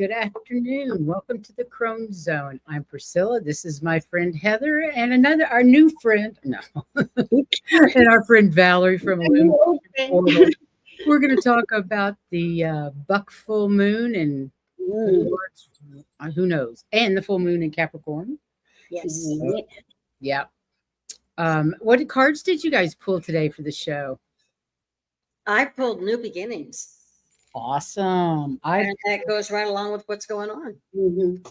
Good afternoon. Welcome to the Crone Zone. I'm Priscilla. This is my friend Heather and our new friend, and our friend Valerie from Illuminaton. We're going to talk about the buck full moon and who knows, and the full moon in Capricorn. Yes. Yeah. What cards did you guys pull today for the show? I pulled New Beginnings. Awesome. And that goes right along with what's going on.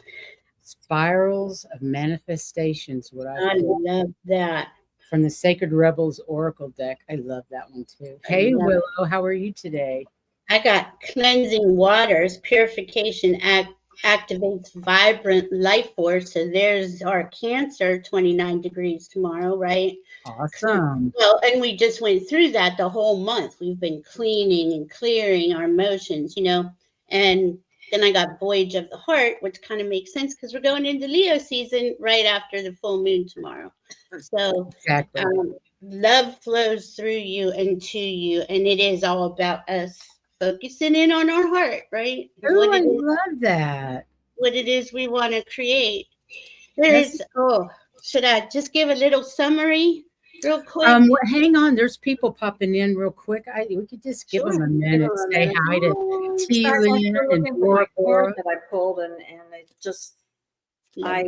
Spirals of Manifestations. I love that. From the Sacred Rebels Oracle deck. I love that one too. Hey, Willow, how are you today? I got Cleansing Waters. Purification activates vibrant life force. So there's our Cancer, 29 degrees tomorrow, right? Awesome. Well, and we just went through that the whole month. We've been cleaning and clearing our emotions, and then I got Voyage of the Heart, which kind of makes sense because we're going into Leo season right after the full moon tomorrow. So exactly. Love flows through you and to you, and it is all about us focusing in on our heart, right? Oh, I love that. What it is we want to create. Should I just give a little summary real quick? Hang on. There's people popping in real quick. We could just give them a minute. Say hi to T-Lynn and Bora that I pulled, and it just I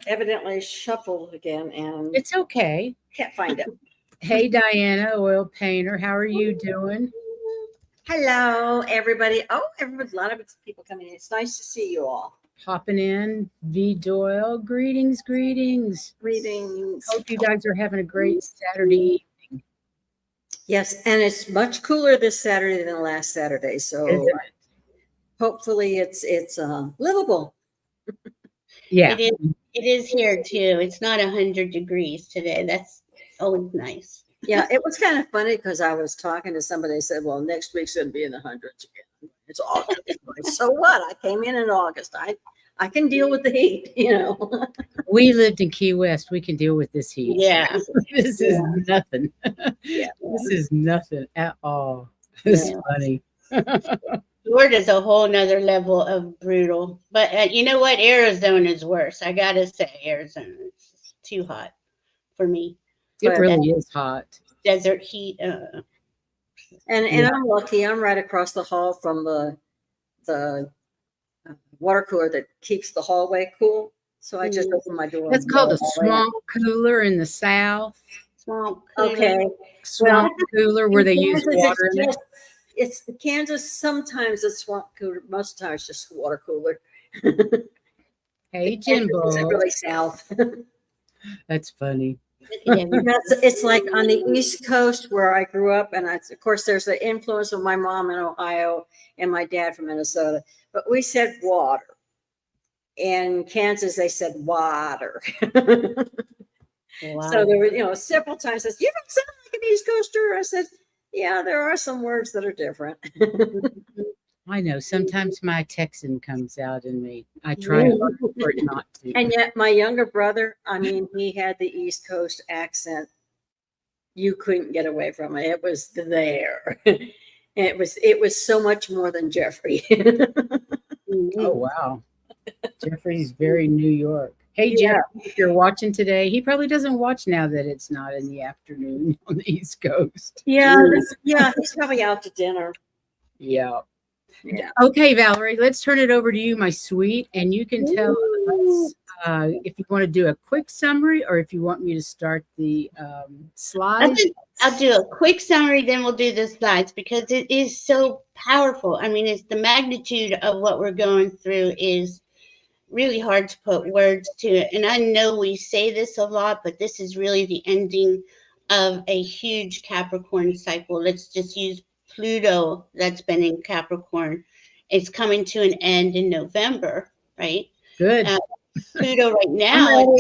evidently shuffled again, and it's okay. Can't find it. Hey, Diana, oil painter, how are you doing? Hello, everybody. Oh, everybody, a lot of people coming in. It's nice to see you all. Popping in. V. Doyle, greetings. Greetings. Hope you guys are having a great Saturday evening. Yes, and it's much cooler this Saturday than last Saturday, so hopefully it's livable. Yeah, it is here too. It's not 100 degrees today. That's always nice. Yeah, it was kind of funny because I was talking to somebody and said, well, next week's going to be in the hundreds again. It's August. So what? I came in August. I can deal with the heat, We lived in Key West. We can deal with this heat. Yeah. This is nothing. Yeah. This is nothing at all. It's funny. Florida's a whole nother level of brutal. But you know what? Arizona is worse. I got to say, Arizona is too hot for me. It really is hot. Desert heat. And I'm lucky. I'm right across the hall from the water cooler that keeps the hallway cool. So I just open my door. That's called a swamp cooler in the South. Swamp cooler. Okay. Swamp cooler where they use water in it. It's Kansas. Sometimes it's swamp cooler. Most times just water cooler. Hey, Jimbo. It's really south. That's funny. It's like on the East Coast where I grew up, and of course there's the influence of my mom in Ohio and my dad from Minnesota, but we said water. In Kansas they said water. Wow. So there were several times I said, you don't sound like an East Coaster. I said, yeah, there are some words that are different. I know. Sometimes my Texan comes out in me. I try hard for it not to. And yet my younger brother, he had the East Coast accent. You couldn't get away from it. It was there. It was so much more than Jeffrey. Oh, wow. Jeffrey's very New York. Hey, Jeff, if you're watching today, he probably doesn't watch now that it's not in the afternoon on the East Coast. Yeah, he's probably out to dinner. Yeah. Okay, Valerie, let's turn it over to you, my sweet, and you can tell us if you want to do a quick summary or if you want me to start the slides. I'll do a quick summary, then we'll do the slides because it is so powerful. I mean, it's the magnitude of what we're going through is really hard to put words to it. And I know we say this a lot, but this is really the ending of a huge Capricorn cycle. Let's just use Pluto that's been in Capricorn. It's coming to an end in November, right? Good. Pluto right now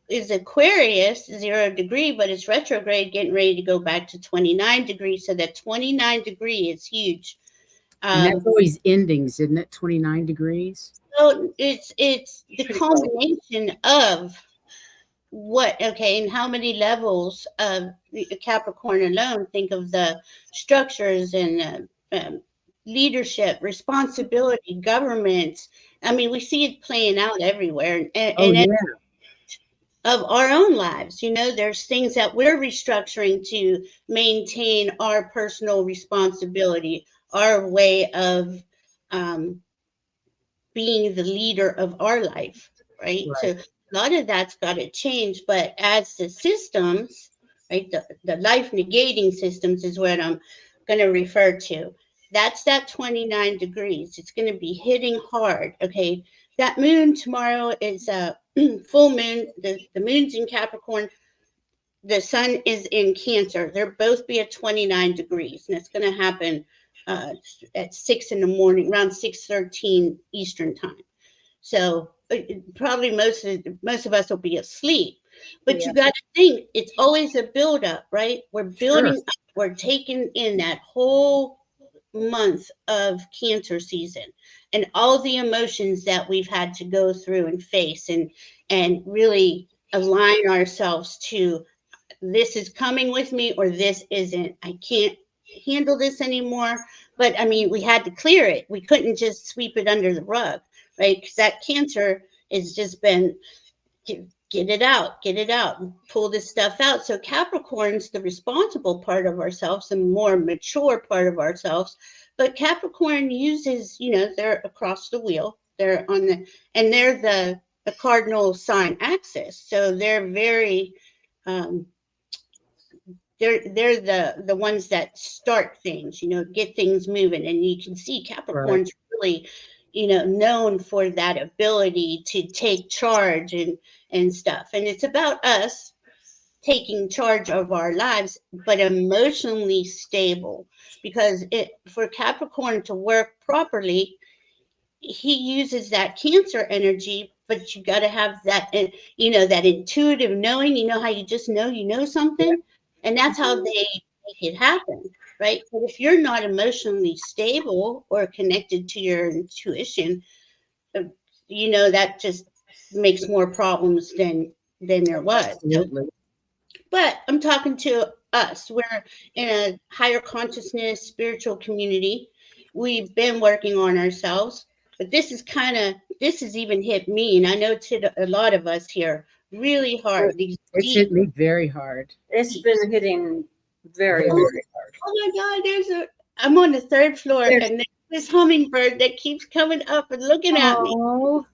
is Aquarius, 0 degree, but it's retrograde, getting ready to go back to 29 degrees. So that 29 degree is huge. And that's always endings, isn't it? 29 degrees. So it's the culmination of and how many levels of Capricorn alone. Think of the structures and leadership, responsibility, government, I mean, we see it playing out everywhere. Oh, And yeah. of our own lives, there's things that we're restructuring to maintain our personal responsibility, our way of being the leader of our life, right? So Right. a lot of that's got to change. But as the systems, right, the life negating systems is what I'm going to refer to. That's that 29 degrees. It's going to be hitting hard. Okay. That moon tomorrow is a full moon. The moon's in Capricorn. The sun is in Cancer. They'll both be at 29 degrees. And it's going to happen at 6 in the morning, around 6:13 Eastern time. So probably most of us will be asleep. But Yeah. you got to think it's always a buildup, right? We're building Sure. up, we're taking in that whole month of Cancer season and all the emotions that we've had to go through and face and really align ourselves to this is coming with me or this isn't. I can't handle this anymore. But I mean, we had to clear it. We couldn't just sweep it under the rug, right? Because that Cancer has just been get it out, and pull this stuff out. So Capricorn's the responsible part of ourselves, the more mature part of ourselves. But Capricorn uses, they're across the wheel. They're they're the cardinal sign axis. So they're very they're the ones that start things, get things moving. And you can see Right. Capricorn's really, known for that ability to take charge and stuff. And it's about us taking charge of our lives, but emotionally stable. Because for Capricorn to work properly, he uses that Cancer energy, but you got to have that, that intuitive knowing. You know how you just know Yeah. something, and that's how they make it happen, right? But if you're not emotionally stable or connected to your intuition, uh, that just makes more problems than there was. So, Absolutely. but I'm talking to us. We're in a higher consciousness, spiritual community. We've been working on ourselves, but this has even hit me, and I know it's hit a lot of us here really hard. These It's deep. hit me very hard. It's been hitting very, Oh, very. oh my God! I'm on the third floor, There's- and there's this hummingbird that keeps coming up and looking at me. Oh,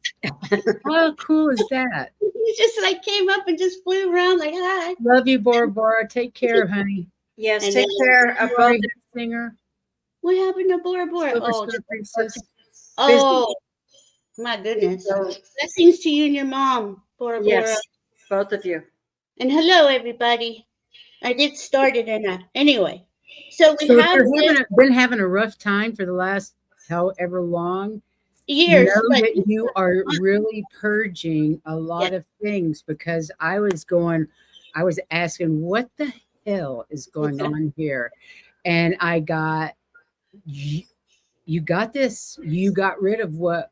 how cool is that? He just like came up and just flew around like hi. Love you, Bora Bora. Take care, honey. Yes, And take then- care of both. Sorry, singer. What happened to Bora Bora? Silver Oh, Star Princess. oh, my goodness. Blessings to you and your mom, Bora Bora. Yes, both of you. And hello, everybody. I did start it anyway. So we So if have you're been having a rough time for the last however long, years. know But that you are really purging a lot Yeah. of things, because I was asking what the hell is going on here, and I got you got this. You got rid of what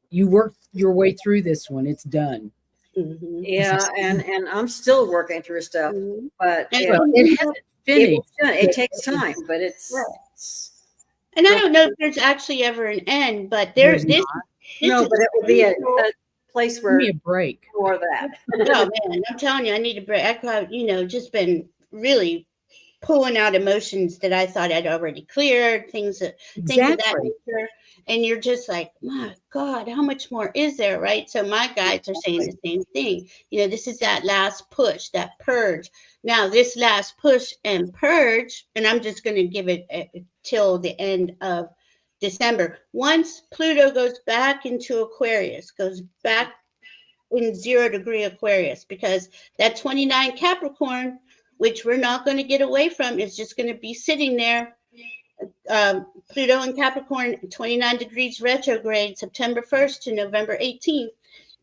you worked your way through this one. It's done. Mhm. Yeah, and I'm still working through stuff, Mhm. but And- Well, it hasn't finished. it takes time, but it's And I don't know if there's actually ever an end, but There's this no, is but it will be a place Give where me a break. for that. oh man, I'm telling you, I need a break. I've just been really pulling out emotions that I thought I'd already cleared, things of that Exactly. nature. And you're just like, my God, how much more is there, right? So my guides are saying the same thing. This is that last push, that purge. Now, this last push and purge, and I'm just going to give it till the end of December. Once Pluto goes back into Aquarius, goes back in 0 degree Aquarius, because that 29 Capricorn, which we're not going to get away from, is just going to be sitting there. Pluto in Capricorn, 29 degrees retrograde, September 1st to November 18th.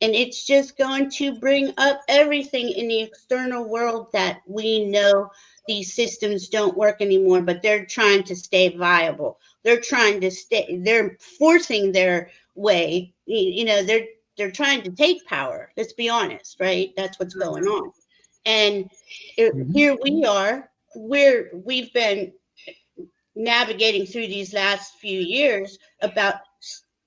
And it's just going to bring up everything in the external world that we know these systems don't work anymore, but they're trying to stay viable. They're forcing their way. They're trying to take power. Let's be honest, right? That's what's going on. And here we are, we've been navigating through these last few years about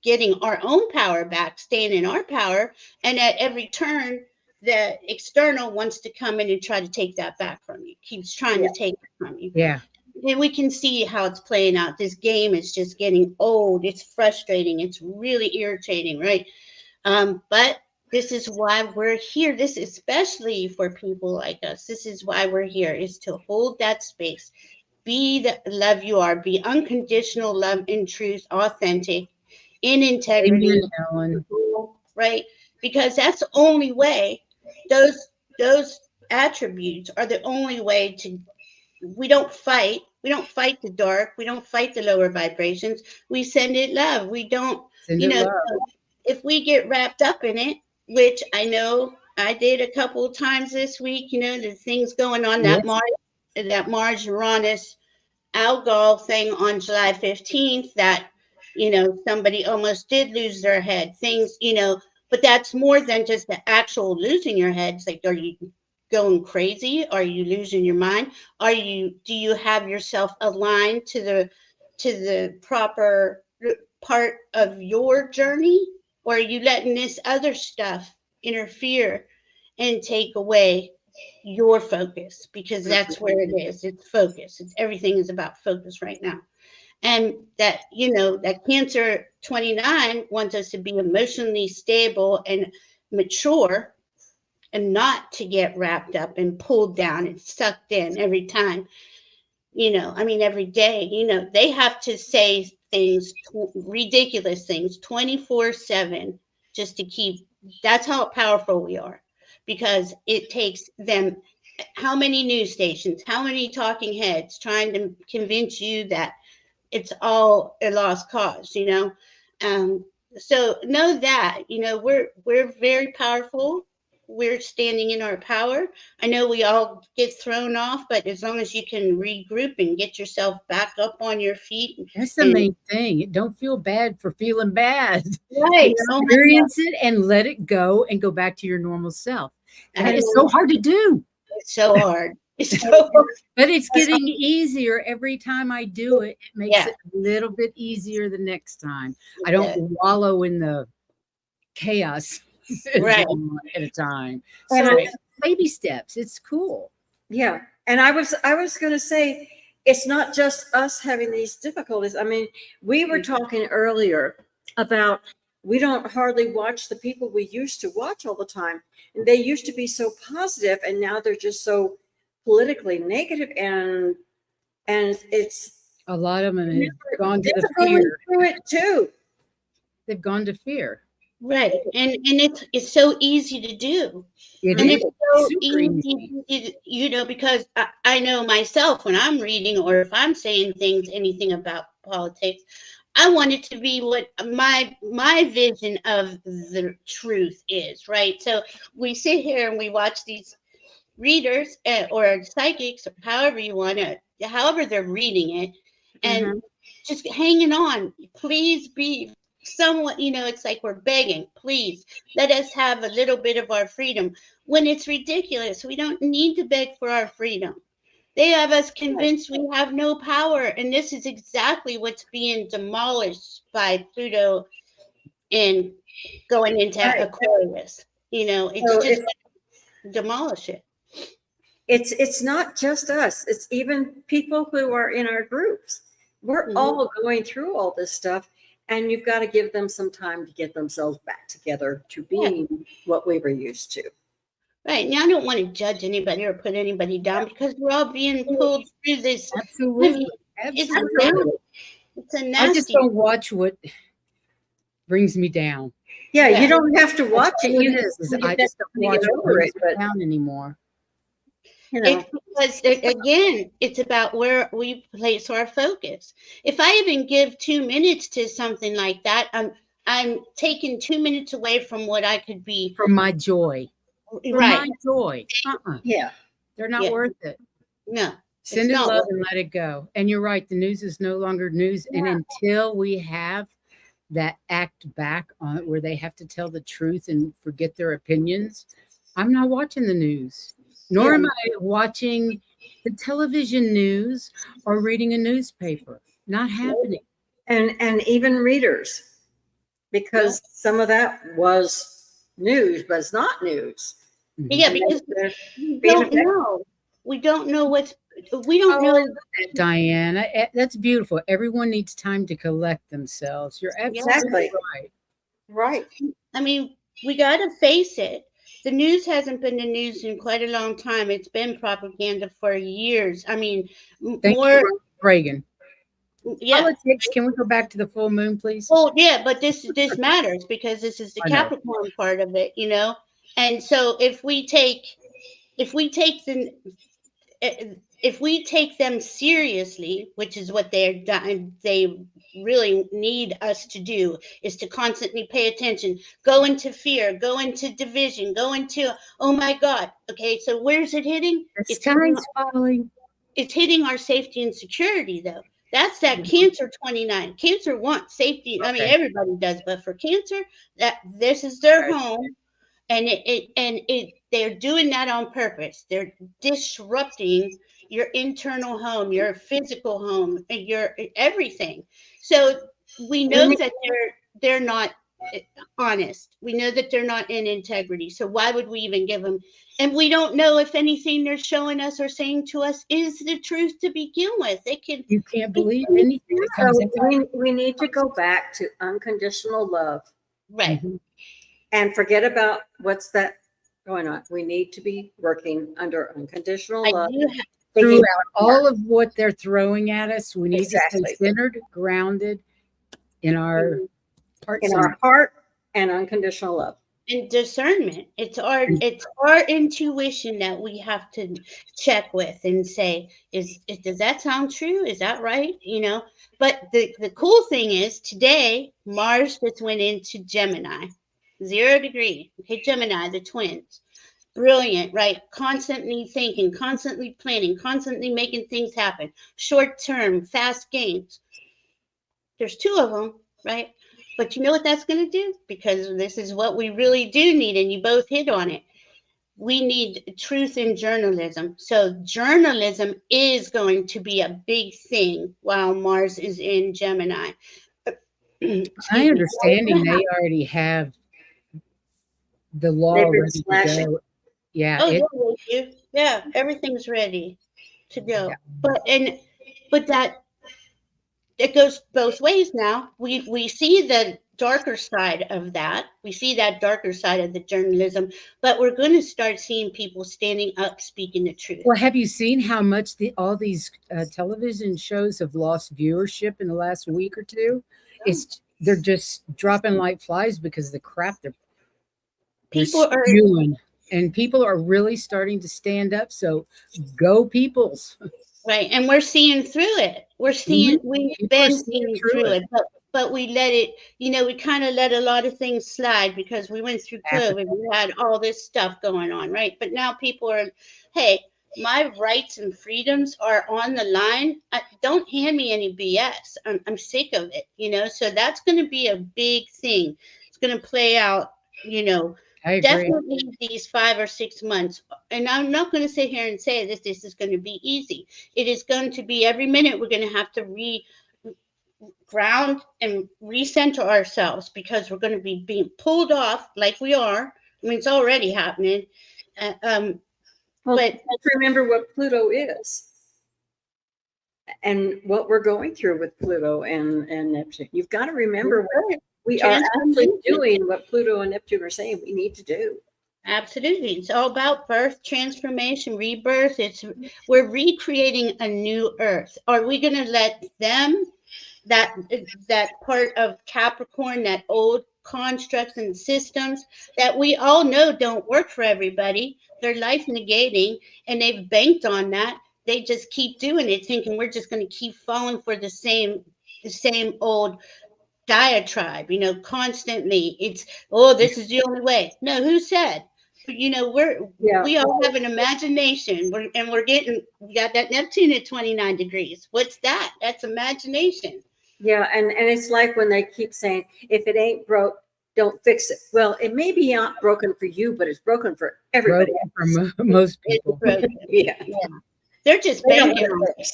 getting our own power back, staying in our power. And at every turn, the external wants to come in and try to take that back from you, keeps trying to take it from you. Yeah. And we can see how it's playing out. This game is just getting old. It's frustrating. It's really irritating, right? But this is why we're here. This is especially for people like us. This is why we're here, is to hold that space. Be the love you are. Be unconditional love in truth, authentic, in integrity. Amen, Ellen. Right? Because that's the only way. Those attributes are the only way to. We don't fight. We don't fight the dark. We don't fight the lower vibrations. We send it love. We don't, Send you it know, love. if we get wrapped up in it, which I know I did a couple of times this week, you know, the things going on, Yes. that Mars Uranus Algol thing on July 15th, that, you know, somebody almost did lose their head. Things, you know, but that's more than just the actual losing your head. It's like, are you going crazy? Are you losing your mind? Do you have yourself aligned to the proper part of your journey? Or are you letting this other stuff interfere and take away your focus? Because that's where it is. It's focus. Everything is about focus right now. And that, you know, that Cancer 29 wants us to be emotionally stable and mature, and not to get wrapped up and pulled down and sucked in every time. You know, I mean, every day, you know, they have to say things, ridiculous things, 24/7, just to keep. That's how powerful we are, because it takes them, how many news stations, how many talking heads trying to convince you that it's all a lost cause, you know. So know that, you know, we're very powerful. We're standing in our power. I know we all get thrown off, but as long as you can regroup and get yourself back up on your feet. That's the main thing. Don't feel bad for feeling bad. Right. Experience it and let it go and go back to your normal self. And it's so hard to do. It's so hard. It's so hard. But it's getting easier every time I do it. It makes it a little bit easier the next time. I don't wallow in the chaos right at a time. So baby steps. It's cool. Yeah. And I was going to say, it's not just us having these difficulties. I mean, we were talking earlier about, we don't hardly watch the people we used to watch all the time. And they used to be so positive, and now they're just so politically negative, and it's a lot of them have gone to the fear. Through it too. They've gone to fear. Right. And it's so easy to do. It's so easy, you know, because I know myself, when I'm reading or if I'm saying anything about politics, I want it to be what my vision of the truth is, right? So we sit here and we watch these readers or psychics, or however they're reading it, and just hanging on. Please be somewhat, you know, it's like we're begging, please let us have a little bit of our freedom, when it's ridiculous. We don't need to beg for our freedom. They have us convinced we have no power, and this is exactly what's being demolished by Pluto and going into Aquarius. You know, it's just demolish it. It's not just us. It's even people who are in our groups. We're all going through all this stuff, and you've got to give them some time to get themselves back together to being what we were used to. Right. Now, I don't want to judge anybody or put anybody down, because we're all being pulled through this. Absolutely. I mean, it's a nasty. I just don't watch what brings me down. Yeah, you don't have to watch it. I just don't watch what brings me down anymore. You know. It's because, again, it's about where we place our focus. If I even give 2 minutes to something like that, I'm taking 2 minutes away from what I could be. From my joy. Right. My joy. Yeah. They're not worth it. No. Send it love and let it go. And you're right. The news is no longer news. Yeah. And until we have that act back on it, where they have to tell the truth and forget their opinions, I'm not watching the news. Nor am I watching the television news or reading a newspaper. Not happening. And even readers. because some of that was news, but it's not news. Yeah, because we don't know. We don't know we don't know. Diana, that's beautiful. Everyone needs time to collect themselves. You're absolutely right. Right. I mean, we got to face it. The news hasn't been the news in quite a long time. It's been propaganda for years. I mean, Thank you, Reagan. Yeah. Politics. Can we go back to the full moon, please? Oh, yeah, but this matters because this is the Capricorn part of it, you know. And so if we take them seriously, which is what they really need us to do, is to constantly pay attention, go into fear, go into division, go into, oh my God. Okay, so where's it hitting? It's falling. It's hitting our safety and security, though. That's that Cancer 29. Cancer wants safety. I mean, everybody does, but for Cancer, this is their home. And they're doing that on purpose. They're disrupting your internal home, your physical home, and your everything. So we know that they're not honest. We know that they're not in integrity. So why would we even give them? And we don't know if anything they're showing us or saying to us is the truth to begin with. You can't believe anything. We need to go back to unconditional love. Right. And forget about what's that going on. We need to be working under unconditional love. Throughout all of what they're throwing at us, we need to stay centered, grounded in our heart and unconditional love. And discernment. It's our intuition that we have to check with and say, does that sound true? Is that right? You know, but the cool thing is today, Mars just went into Gemini. 0 degree. Okay, Gemini, the twins. Brilliant, right? Constantly thinking, constantly planning, constantly making things happen. Short term, fast gains. There's 2 of them, right? But you know what that's going to do? Because this is what we really do need, and you both hit on it. We need truth in journalism. So journalism is going to be a big thing while Mars is in Gemini. My understanding, they already have the law ready to go. Yeah. Yeah, everything's ready to go. Yeah. But that it goes both ways now. We see the darker side of that. We see that darker side of the journalism, but we're going to start seeing people standing up, speaking the truth. Well, have you seen how much all these television shows have lost viewership in the last week or two? They're just dropping like flies because of the crap they're spewing. And people are really starting to stand up. So go peoples. Right. And we're seeing through it. We've been seeing through it. But we let it, we kind of let a lot of things slide because we went through COVID. We had all this stuff going on, right? But now people are, hey, my rights and freedoms are on the line. Don't hand me any BS. I'm sick of it, So that's going to be a big thing. It's going to play out, definitely these 5 or 6 months. And I'm not going to sit here and say that this is going to be easy. It is going to be every minute we're going to have to ground and recenter ourselves because we're going to be being pulled off like we are. I mean, it's already happening. But let's remember what Pluto is and what we're going through with Pluto and Neptune. You've got to remember we are actually doing what Pluto and Neptune are saying we need to do. Absolutely. It's all about birth, transformation, rebirth. We're recreating a new earth. Are we going to let them, that part of Capricorn, that old constructs and systems that we all know don't work for everybody, they're life negating, and they've banked on that. They just keep doing it, thinking we're just going to keep falling for the same old diatribe, constantly. It's, this is the only way. No, who said? But, we all have an imagination, we got that Neptune at 29 degrees. What's that? That's imagination. Yeah, and it's like when they keep saying, if it ain't broke, don't fix it. Well, it may be not broken for you, but it's broken for everybody. For most people. Yeah. They're just banking on it.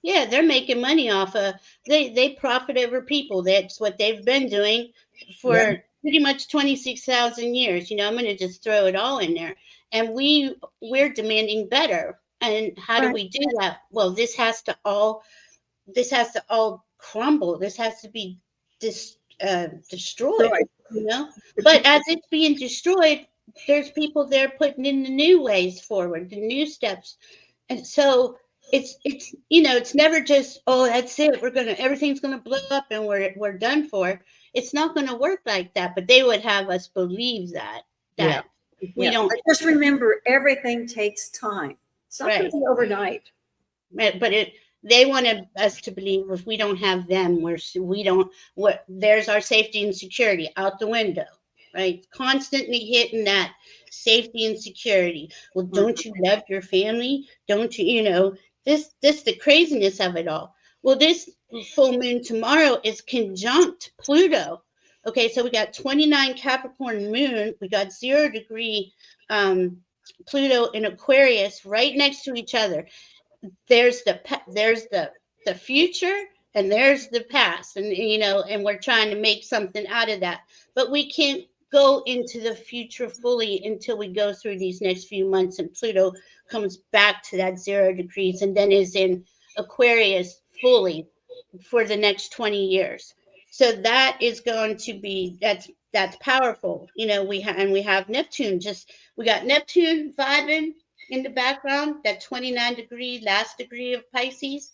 Yeah, they're making money off of, they profit over people. That's what they've been doing. for pretty much 26,000 years. You know, I'm going to just throw it all in there. And we're demanding better. And how do we do that? Well, this has to all crumble. This has to be destroyed, you know. But as it's being destroyed, there's people there putting in the new ways forward, the new steps. And so it's you know, it's never just, oh, that's it, everything's gonna blow up and we're done for. It's not gonna work like that. But they would have us believe that we don't. But just remember, everything takes time. It's not going to be overnight. But they wanted us to believe if we don't have them, there's our safety and security out the window, right? Constantly hitting that safety and security. Well, don't you love your family? Don't you, you know, this the craziness of it all. Well, this full moon tomorrow is conjunct Pluto. Okay, so we got 29 Capricorn moon. We got 0 degree Pluto in Aquarius right next to each other. There's the future and there's the past, and you know, and we're trying to make something out of that, but we can't go into the future fully until we go through these next few months and Pluto comes back to that 0 degrees and then is in Aquarius fully for the next 20 years. So that is going to be, that's powerful. You know, we have Neptune, we got Neptune vibing in the background, that 29 degree last degree of Pisces,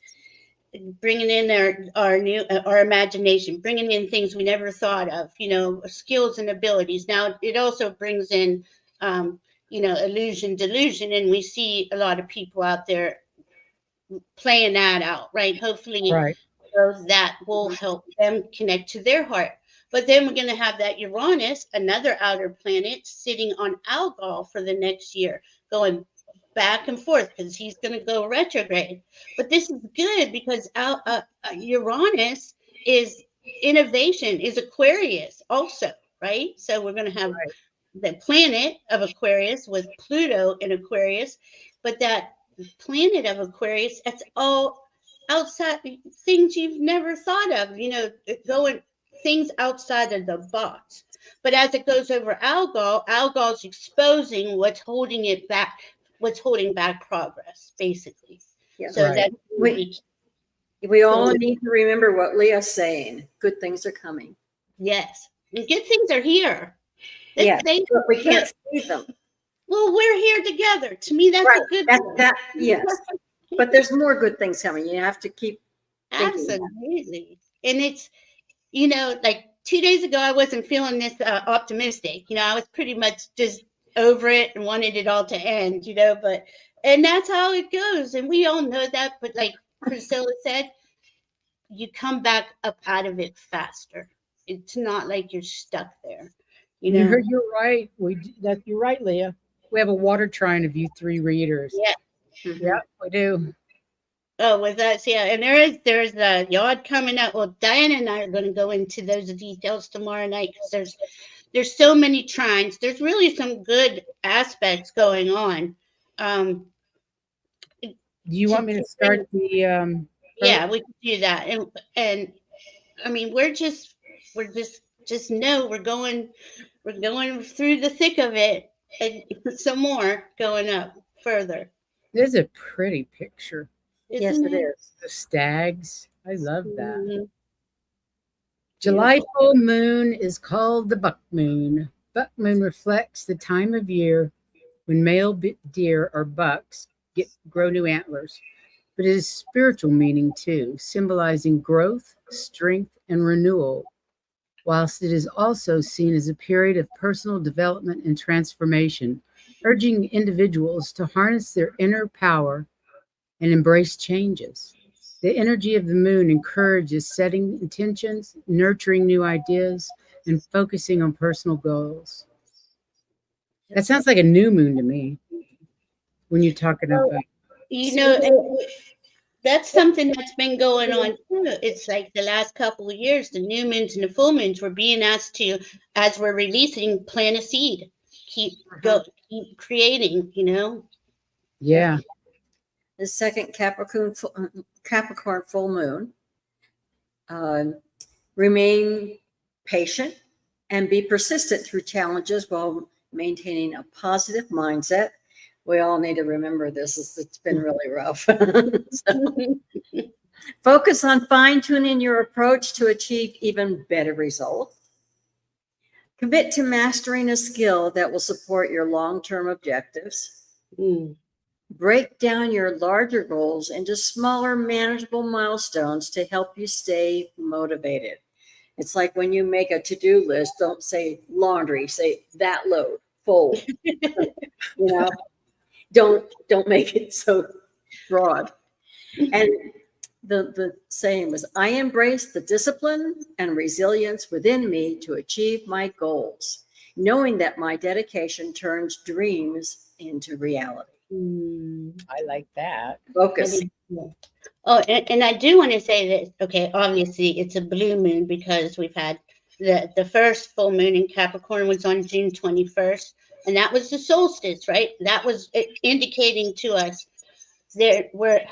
bringing in our imagination, bringing in things we never thought of, you know, skills and abilities. Now it also brings in you know, illusion, delusion, and we see a lot of people out there playing that out, right? Hopefully that will help them connect to their heart. But then we're going to have that Uranus, another outer planet, sitting on Algol for the next year, going back and forth because he's going to go retrograde. But this is good because Uranus is innovation, is Aquarius also, right? So we're going to have the planet of Aquarius with Pluto in Aquarius, but that planet of Aquarius, that's all outside, things you've never thought of, you know, going things outside of the box. But as it goes over Algol's exposing what's holding it back, what's holding back progress, basically. So that we all need to remember what Leah's saying. Good things are coming. Yes, and good things are here. Yeah, but we can't see them. Well, we're here together. To me, that's a good thing. Yes, but there's more good things coming. You have to keep absolutely. And it's, you know, like 2 days ago, I wasn't feeling this optimistic. You know, I was pretty much just over it and wanted it all to end, you know, and that's how it goes. And we all know that. But like Priscilla said, you come back up out of it faster. It's not like you're stuck there. You know, you're right. You're right, Leah. We have a water trine of you 3 readers. Yeah. Yeah, we do. Oh, with us, yeah. And there's a yard coming up. Well, Diana and I are going to go into those details tomorrow night because there's so many trines. There's really some good aspects going on. Do you want me to start the? Yeah, we can do that. And I mean, we're just know we're going through the thick of it, and some more going up further. There's a pretty picture. Yes, it is. The stags. I love that. Mm-hmm. July full moon is called the buck moon. Buck moon reflects the time of year when male deer or bucks grow new antlers, but it has spiritual meaning too, symbolizing growth, strength, and renewal, whilst it is also seen as a period of personal development and transformation, urging individuals to harness their inner power and embrace changes. The energy of the moon encourages setting intentions, nurturing new ideas, and focusing on personal goals. That sounds like a new moon to me when you're talking about. You know, that's something that's been going on too. It's like the last couple of years, the new moons and the full moons, we're being asked to, as we're releasing, plant a seed, keep creating, you know. Yeah. The second Capricorn full moon. Remain patient, and be persistent through challenges while maintaining a positive mindset. We all need to remember this. It's been really rough. So, focus on fine-tuning your approach to achieve even better results. Commit to mastering a skill that will support your long-term objectives. Break down your larger goals into smaller, manageable milestones to help you stay motivated. It's like when you make a to-do list, don't say laundry, say that load, fold. Don't make it so broad. And the saying was, I embrace the discipline and resilience within me to achieve my goals, knowing that my dedication turns dreams into reality. I like that. Focus. Oh, and I do want to say that, okay, obviously it's a blue moon because we've had the first full moon in Capricorn was on June 21st, and that was the solstice, right? That was indicating to us there we're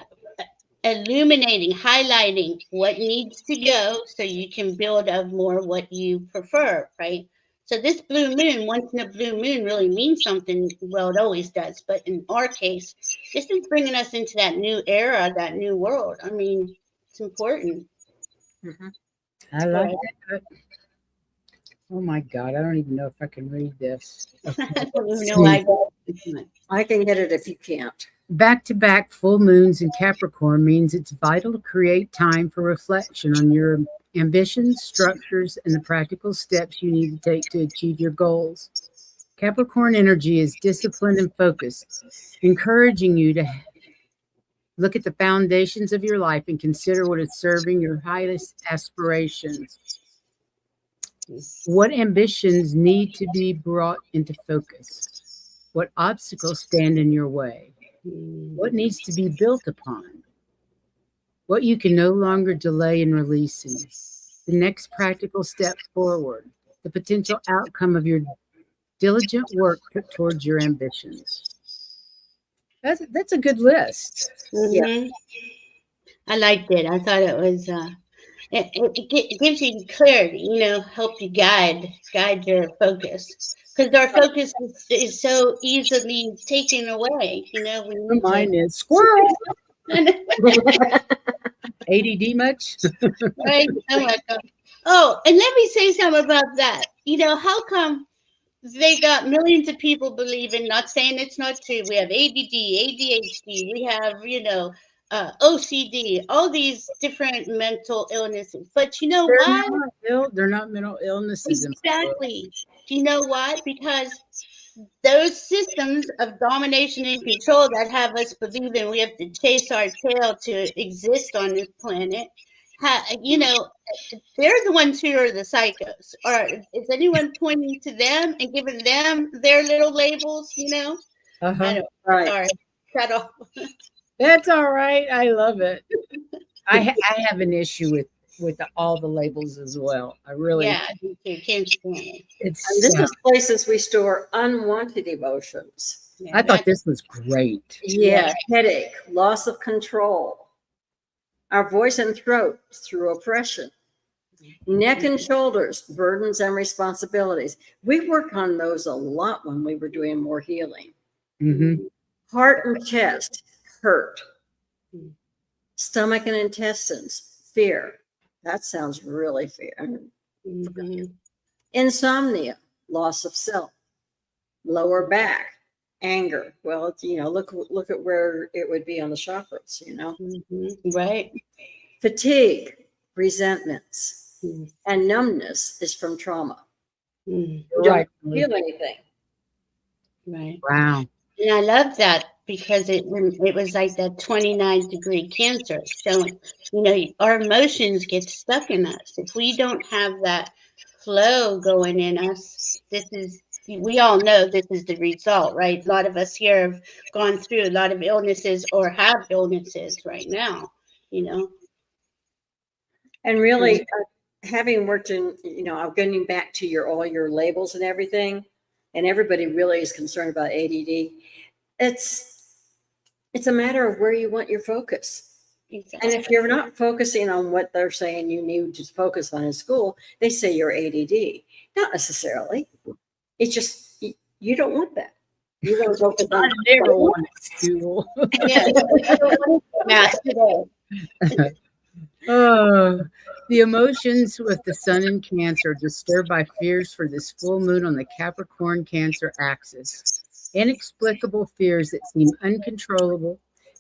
illuminating, highlighting what needs to go so you can build up more what you prefer, right? So this blue moon, once in a blue moon, really means something. Well, it always does. But in our case, this is bringing us into that new era, that new world. I mean, it's important. I like that. Oh my God, I don't even know if I can read this. I don't even know why. I can get it if you can't. Back-to-back full moons in Capricorn means it's vital to create time for reflection on your ambitions, structures, and the practical steps you need to take to achieve your goals. Capricorn energy is disciplined and focused, encouraging you to look at the foundations of your life and consider what is serving your highest aspirations. What ambitions need to be brought into focus? What obstacles stand in your way? What needs to be built upon? What you can no longer delay in releasing? The next practical step forward, the potential outcome of your diligent work put towards your ambitions. That's a good list. Yeah, I liked it. I thought it was. It gives you clarity. Help you guide your focus, because our focus is so easily taken away. Mine is squirrel. ADD much? Right? Oh my God. Oh, and let me say something about that. How come they got millions of people believing, not saying it's not true. We have ADD, ADHD, we have, OCD, all these different mental illnesses. But you know why? They're not mental illnesses. Exactly. Do you know why? Because those systems of domination and control that have us believing we have to chase our tail to exist on this planet, they're the ones who are the psychos. Or is anyone pointing to them and giving them their little labels? I don't. Right. Sorry. Shut off. That's all right. I love it. I have an issue with all the labels as well. I really. Yeah, you can't stand it. This is places we store unwanted emotions. I thought this was great. Yeah, headache, loss of control. Our voice and throat through oppression. Neck and shoulders, burdens and responsibilities. We worked on those a lot when we were doing more healing. Heart and chest, hurt. Stomach and intestines, fear. That sounds really fear. Insomnia, loss of self. Lower back, anger. Well, look at where it would be on the chakras, Right. Fatigue, resentments, and numbness is from trauma. You don't feel anything. Right. Wow. And I love that because it was like that 29-degree Cancer showing, our emotions get stuck in us. If we don't have that flow going in us, we all know this is the result, right? A lot of us here have gone through a lot of illnesses or have illnesses right now, And really, having worked in, getting back to all your labels and everything, and everybody really is concerned about ADD. It's a matter of where you want your focus. And if you're not focusing on what they're saying you need to focus on in school, they say you're ADD. Not necessarily. It's just you don't want that. You want to focus on. I never wanted school. Yeah. Math today. The emotions with the sun in Cancer are disturbed by fears for this full moon on the Capricorn Cancer axis. Inexplicable fears that seem uncontrollable.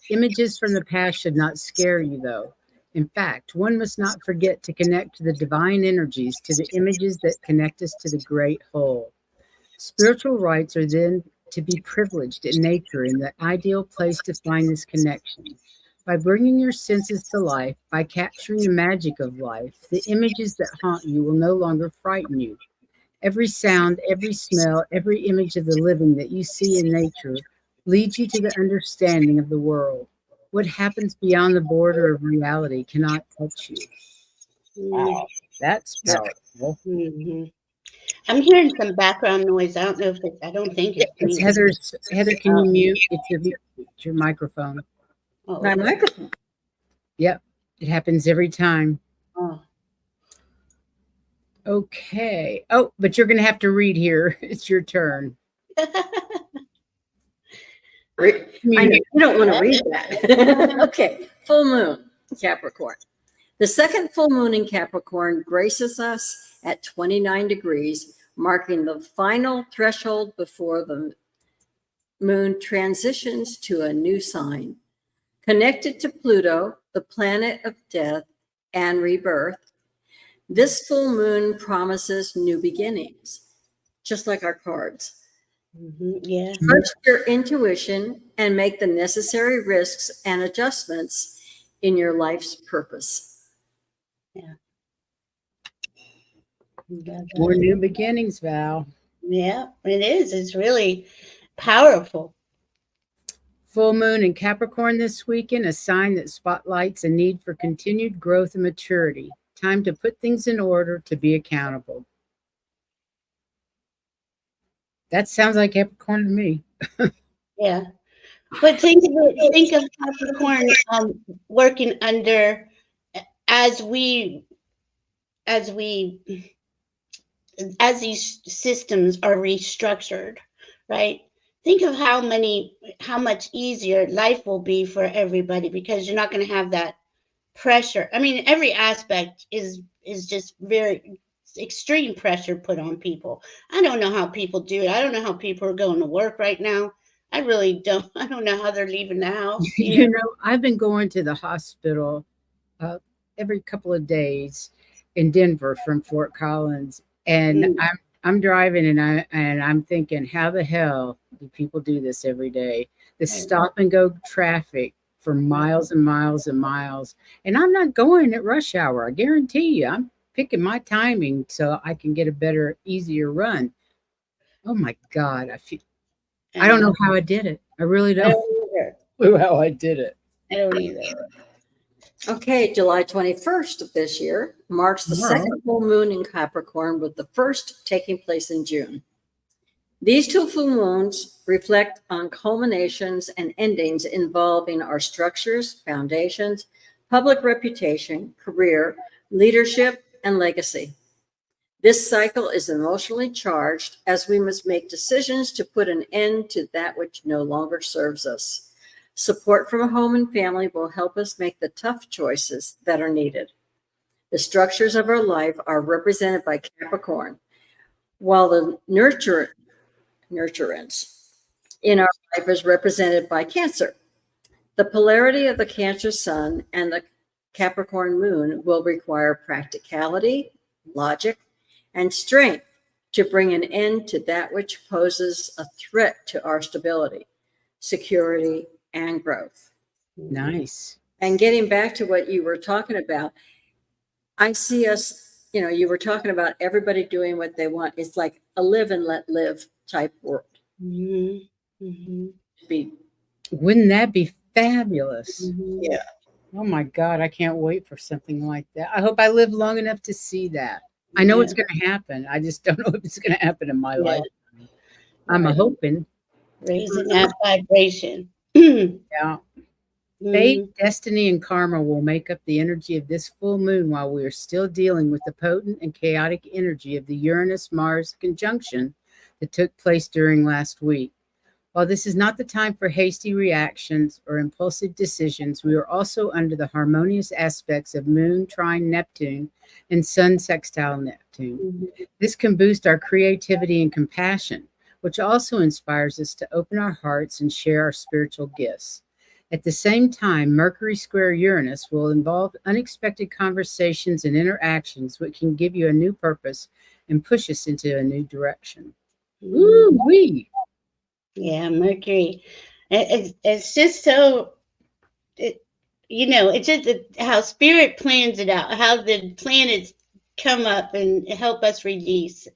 Images from the past should not scare you, though. In fact, one must not forget to connect to the divine energies, to the images that connect us to the great whole. Spiritual rights are then to be privileged in nature, in the ideal place to find this connection. By bringing your senses to life, by capturing the magic of life, the images that haunt you will no longer frighten you. Every sound, every smell, every image of the living that you see in nature leads you to the understanding of the world. What happens beyond the border of reality cannot touch you. Wow, that's powerful. Mm-hmm. I'm hearing some background noise. I don't know if I don't think it's me. Heather, can you mute? It's your microphone. Oh, My microphone. Yep, it happens every time. Oh. Okay. Oh, but you're going to have to read here. It's your turn. I know you don't want to read that. Okay. Full moon, Capricorn. The second full moon in Capricorn graces us at 29 degrees, marking the final threshold before the moon transitions to a new sign. Connected to Pluto, the planet of death and rebirth, this full moon promises new beginnings, just like our cards. Mm-hmm. Yeah. Trust your intuition and make the necessary risks and adjustments in your life's purpose. Yeah. More new beginnings, Val. Yeah, it is. It's really powerful. Full moon in Capricorn this weekend, a sign that spotlights a need for continued growth and maturity. Time to put things in order, to be accountable. That sounds like Capricorn to me. Yeah. But think of Capricorn working under as these systems are restructured, right? Think of how much easier life will be for everybody, because you're not going to have that pressure. I mean, every aspect is just very extreme pressure put on people. I don't know how people do it. I don't know how people are going to work right now. I really don't. I don't know how they're leaving the house. You know, I've been going to the hospital every couple of days in Denver from Fort Collins, and I'm driving and I'm thinking, how the hell do people do this every day? The stop and go traffic for miles and miles and miles, and I'm not going at rush hour. I guarantee you, I'm picking my timing so I can get a better, easier run. Oh my God, I don't know how I did it. I really don't know how I did it. I don't either. Okay, July 21st of this year marks the second full moon in Capricorn, with the first taking place in June. These two full moons reflect on culminations and endings involving our structures, foundations, public reputation, career, leadership, and legacy. This cycle is emotionally charged, as we must make decisions to put an end to that which no longer serves us. Support from home and family will help us make the tough choices that are needed. The structures of our life are represented by Capricorn, while the nurturance in our life is represented by Cancer. The polarity of the Cancer sun and the Capricorn moon will require practicality, logic, and strength to bring an end to that which poses a threat to our stability, security, and growth. Nice. And getting back to what you were talking about, I see us, you were talking about everybody doing what they want. It's like a live and let live type world. Mm-hmm. Mm-hmm. Wouldn't that be fabulous? Mm-hmm. Yeah. Oh my God, I can't wait for something like that. I hope I live long enough to see that. I know it's going to happen. I just don't know if it's going to happen in my life. I'm hoping. Raising that vibration. Yeah. Fate, destiny, and karma will make up the energy of this full moon while we are still dealing with the potent and chaotic energy of the Uranus-Mars conjunction that took place during last week. While this is not the time for hasty reactions or impulsive decisions, we are also under the harmonious aspects of Moon trine Neptune and Sun sextile Neptune. This can boost our creativity and compassion, which also inspires us to open our hearts and share our spiritual gifts. At the same time, Mercury square Uranus will involve unexpected conversations and interactions which can give you a new purpose and push us into a new direction. Woo-wee! Yeah, Mercury. It's just so, it's just how spirit plans it out, how the planets come up and help us release,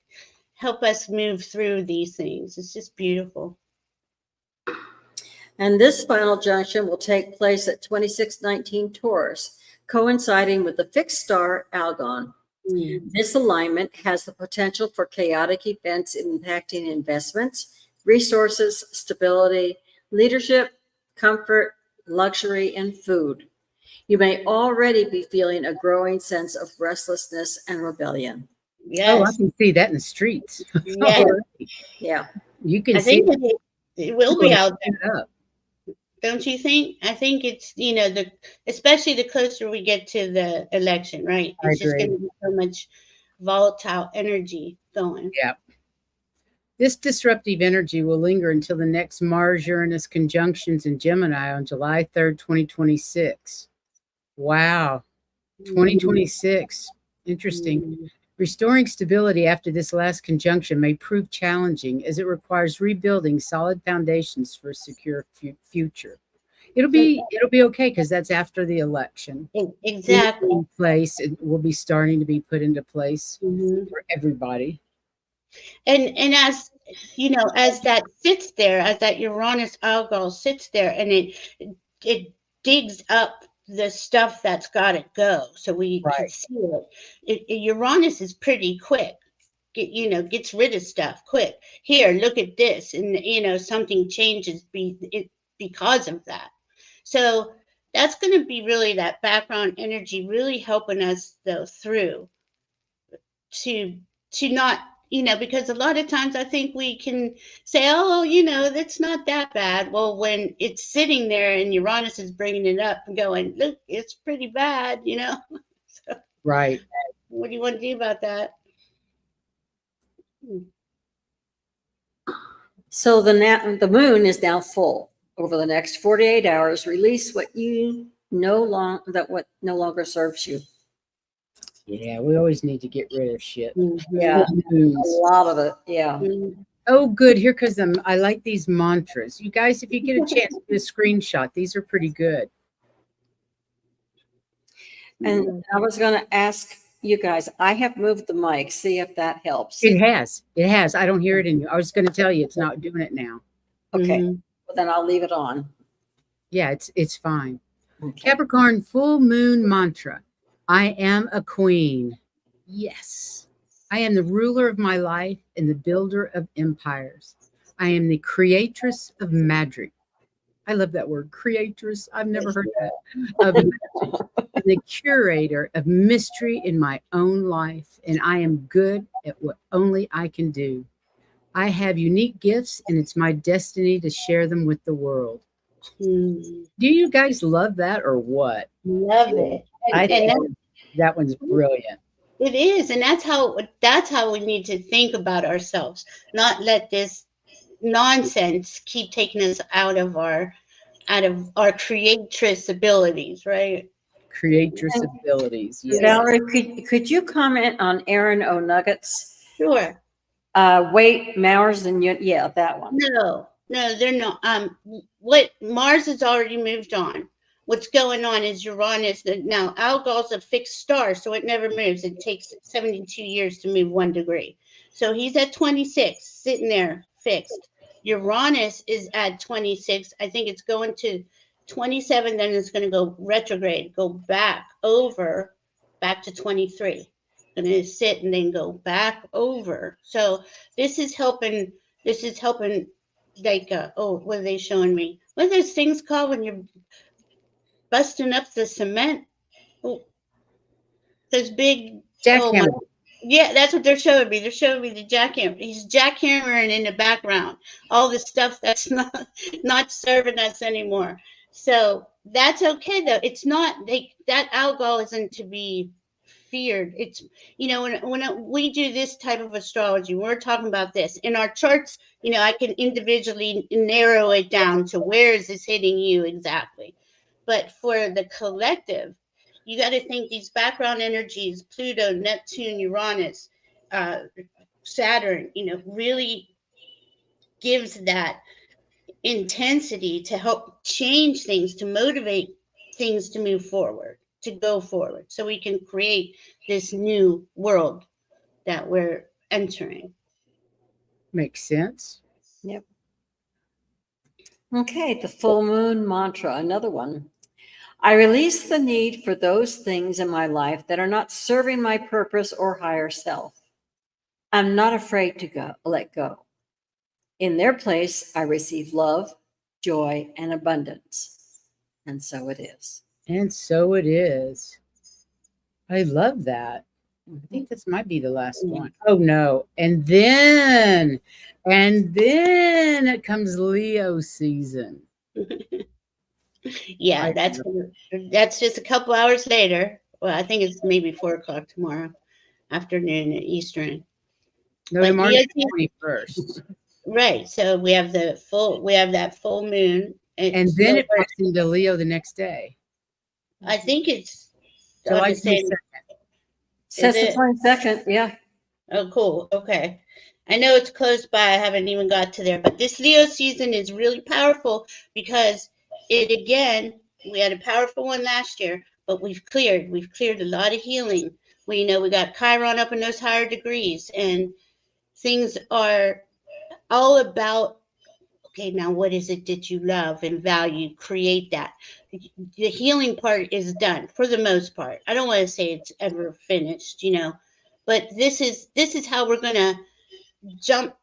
help us move through these things. It's just beautiful. And this final junction will take place at 2619 Taurus, coinciding with the fixed star Algol. This alignment has the potential for chaotic events impacting investments, resources, stability, leadership, comfort, luxury, and food. You may already be feeling a growing sense of restlessness and rebellion. Yes. Oh, I can see that in the streets. Yes. Yeah. You can I see think it will be out there. up. Don't you think? I think it's, especially the closer we get to the election, right? I It's just agree. going to be so much volatile energy going. Yeah. This disruptive energy will linger until the next Mars-Uranus conjunctions in Gemini on July 3rd, 2026. Wow. 2026. Interesting. Restoring stability after this last conjunction may prove challenging as it requires rebuilding solid foundations for a secure future. It'll be okay because that's after the election. Exactly. In place, it will be starting to be put into place for everybody. And as as that sits there, as that Uranus Algol sits there, and it digs up the stuff that's got to go, so we can see it. Uranus is pretty quick. Gets rid of stuff quick. Here, look at this, and something changes because of that. So that's going to be really that background energy, really helping us though through to not. Because a lot of times I think we can say, oh, that's not that bad. Well, when it's sitting there and Uranus is bringing it up and going, look, it's pretty bad, So, right. What do you want to do about that? So the moon is now full. Over the next 48 hours, release what no longer serves you. Yeah, we always need to get rid of shit. Yeah, a lot of it. Yeah. Oh, good. Here comes them. I like these mantras. You guys, if you get a chance, do a screenshot. These are pretty good. And I was going to ask you guys, I have moved the mic. See if that helps. It has. It has. I don't hear it in you. I was going to tell you it's not doing it now. Okay. Well, then I'll leave it on. Yeah, it's fine. Okay. Capricorn full moon mantra. I am a queen. Yes. I am the ruler of my life and the builder of empires. I am the creatress of magic. I love that word, creatress. I've never heard that. Of magic. I'm the curator of mystery in my own life, and I am good at what only I can do. I have unique gifts, and it's my destiny to share them with the world. Do you guys love that or what? Love it. I think that one's brilliant. It is, and that's how we need to think about ourselves. Not let this nonsense keep taking us out of our creatress abilities, right? Creatress abilities. Yes. Valerie, could you comment on Aaron O'Nuggets? Sure. Wait, Mars and that one. No, they're not. What Mars has already moved on. What's going on is Uranus. Now, Algol's a fixed star, so it never moves. It takes 72 years to move 1 degree. So he's at 26, sitting there fixed. Uranus is at 26. I think it's going to 27, then it's going to go retrograde, go back to 23. Going to sit and then go back over. So this is helping. Like, what are they showing me? What are those things called when you're busting up the cement. Oh, those big, oh my, Jackhammer. yeah, that's what they're showing me. They're showing me the jackhammer. He's jackhammering in the background. All the stuff that's not serving us anymore. So that's okay though. It's not that alcohol isn't to be feared. It's, when we do this type of astrology, we're talking about this in our charts. I can individually narrow it down to where is this hitting you exactly. But for the collective, you got to think these background energies, Pluto, Neptune, Uranus, Saturn, really gives that intensity to help change things, to motivate things to move forward, to go forward, so we can create this new world that we're entering. Makes sense. Yep. Okay, the full moon mantra, another one. I release the need for those things in my life that are not serving my purpose or higher self. I'm not afraid to let go. In their place, I receive love, joy, and abundance. And so it is. And so it is. I love that. I think this might be the last one. Oh no. And then it comes Leo season. Yeah, that's just a couple hours later. Well, I think it's maybe 4:00 tomorrow afternoon at Eastern. No, But tomorrow's Leo the 21st. Right. So we have that full moon. And then it pops into Leo the next day. I think it's July August 22nd. Says the 22nd, yeah. Oh, cool. Okay. I know it's close by. I haven't even got to there. But this Leo season is really powerful because we had a powerful one last year, but we've cleared a lot of healing. We got Chiron up in those higher degrees, and things are all about, okay, now what is it that you love and value? Create that. The healing part is done for the most part. I don't want to say it's ever finished, but this is how we're going to jump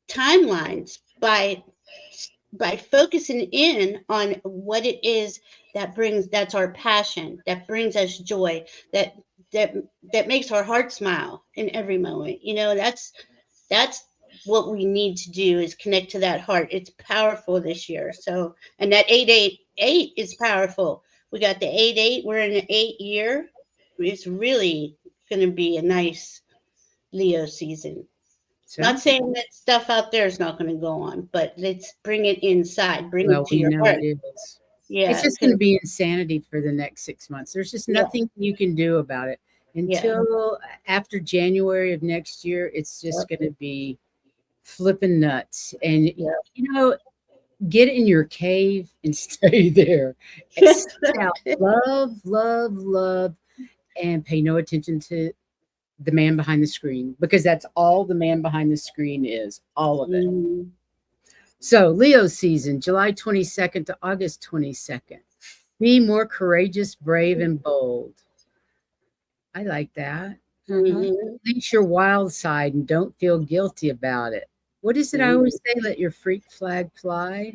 timelines by focusing in on what it is that's our passion, that brings us joy, that makes our heart smile in every moment. That's what we need to do, is connect to that heart. It's powerful this year. So, and that 888 is powerful. We got the 88. We're in the 8 year. It's really going to be a nice Leo season. Not saying that stuff out there is not going to go on, but let's bring it inside. Bring it to your heart. It is. Yeah, it's just going to be insanity for the next 6 months. There's just nothing you can do about it until after January of next year. It's just going to be flipping nuts, and get in your cave and stay there. Love, and pay no attention to the man behind the screen, because that's all the man behind the screen is, all of it. So Leo season, July 22nd to August 22nd. Be more courageous, brave, and bold. I like that. Release your wild side and don't feel guilty about it. What is it I always say? Let your freak flag fly.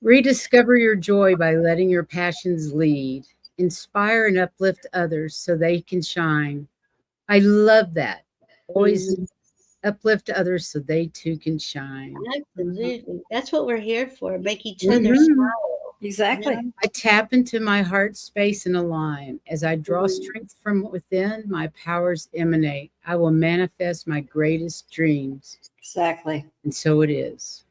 Rediscover your joy by letting your passions lead. Inspire and uplift others so they can shine. I love that. Always uplift others so they too can shine. Absolutely. That's what we're here for. Make each other smile. Exactly. I tap into my heart space and align. As I draw strength from within, my powers emanate. I will manifest my greatest dreams. Exactly. And so it is.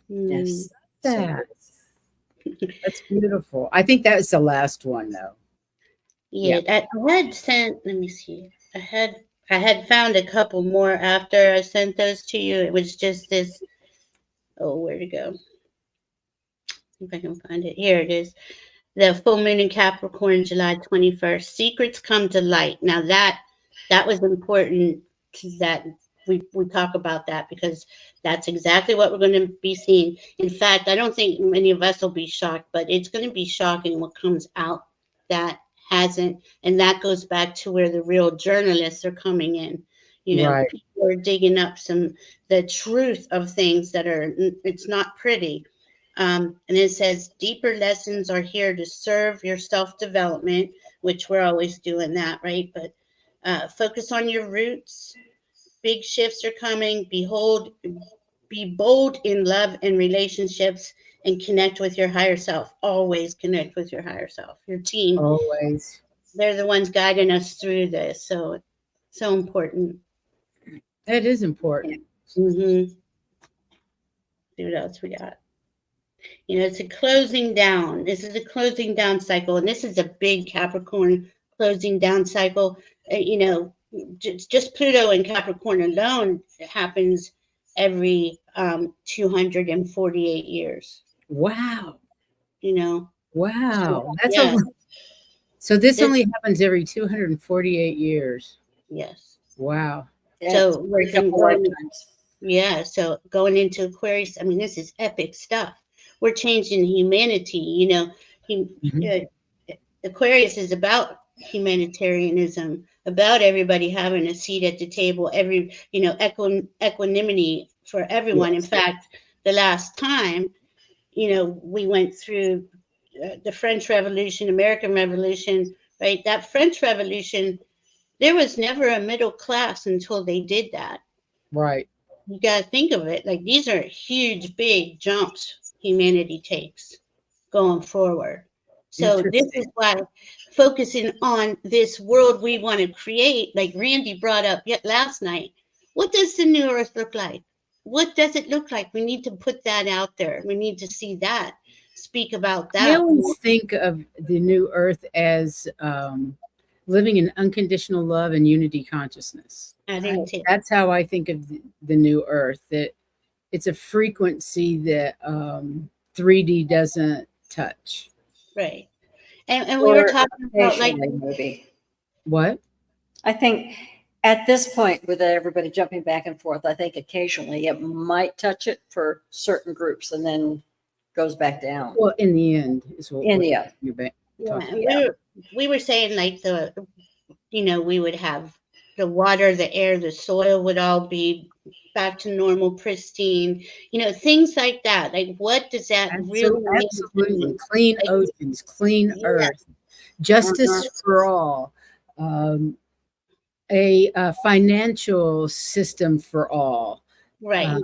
Yes. That's beautiful. I think that was the last one, though. Yeah. I had sent, let me see. I had found a couple more after I sent those to you. It was just this. Oh, where'd it go? If I can find it. Here it is. The full moon in Capricorn, July 21st. Secrets come to light. Now that was important that we talk about that, because that's exactly what we're going to be seeing. In fact, I don't think many of us will be shocked, but it's going to be shocking what comes out that hasn't. And that goes back to where the real journalists are coming in. People are digging up the truth of things that are, it's not pretty. And it says deeper lessons are here to serve your self-development, which we're always doing that, right? But focus on your roots. Big shifts are coming. Be bold in love and relationships, and connect with your higher self. Always connect with your higher self. Your team, Always. they're the ones guiding us through this. So important. That is important. Mm-hmm. See what else we got. It's a closing down. This is a closing down cycle, and this is a big Capricorn closing down cycle. Just Pluto and Capricorn alone happens every 248 years. Wow. Wow. That's so this only happens every 248 years. Yes. Wow. So so going into Aquarius, I mean, this is epic stuff. We're changing humanity. Aquarius is about humanitarianism, about everybody having a seat at the table, equanimity for everyone. Yes. In fact, the last time, we went through the French Revolution, American Revolution, right? That French Revolution, there was never a middle class until they did that. Right. You got to think of it like these are huge, big jumps humanity takes going forward. So this is why focusing on this world we want to create, like Randy brought up yet last night, what does the new earth look like? What does it look like? We need to put that out there. We need to see that, speak about that. I always think of the new earth as living in unconditional love and unity consciousness. That's how I think of the new earth, that it's a frequency that 3D doesn't touch. Right. And we were talking about maybe. What? I think at this point, with everybody jumping back and forth, I think occasionally it might touch it for certain groups and then goes back down. Well, in the end is what we were saying, like, we would have the water, the air, the soil would all be back to normal, pristine, things like that. Like, what does that really mean? Absolutely. Clean oceans, clean earth, justice for all, a financial system for all. Right.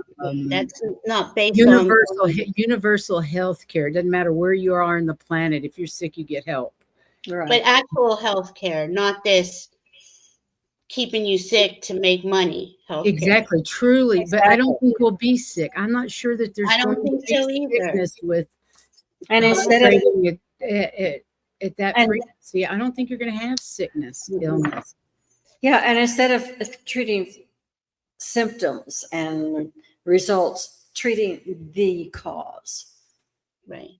That's not based on universal health care. It doesn't matter where you are on the planet. If you're sick, you get help. Right. But actual health care, not this keeping you sick to make money. Exactly, truly. Exactly. But I don't think we'll be sick. I'm not sure that there's sickness with. And instead of at that frequency, I don't think you're going to have sickness, illness. Yeah, and instead of treating symptoms and results, treating the cause. Right.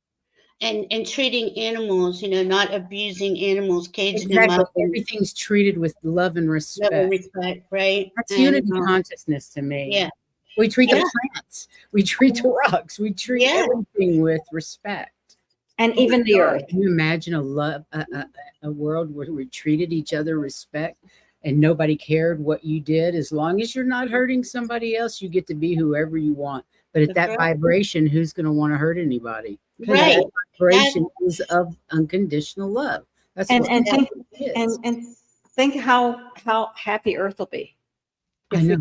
And treating animals, not abusing animals, caging them up. Everything's treated with love and respect. Love and respect, right? That's unity consciousness to me. Yeah. We treat the plants. We treat the rocks. We treat everything with respect. And even the earth. Can you imagine a world where we treated each other respect and nobody cared what you did? As long as you're not hurting somebody else, you get to be whoever you want. But at that vibration, who's going to want to hurt anybody? Right. That vibration is of unconditional love. That's and think how happy Earth will be. I know.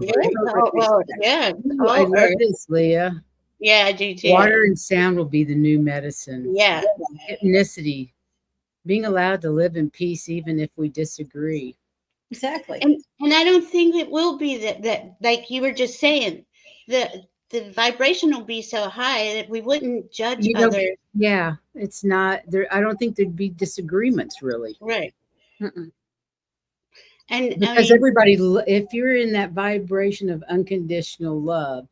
I love this, Leah. Yeah, I do too. Water and sound will be the new medicine. Yeah. Hypnicity. Being allowed to live in peace even if we disagree. Exactly. And I don't think it will be that like you were just saying, the vibration will be so high that we wouldn't judge others. Yeah, it's not there. I don't think there'd be disagreements really. Right. Mm-mm. And because everybody, if you're in that vibration of unconditional love,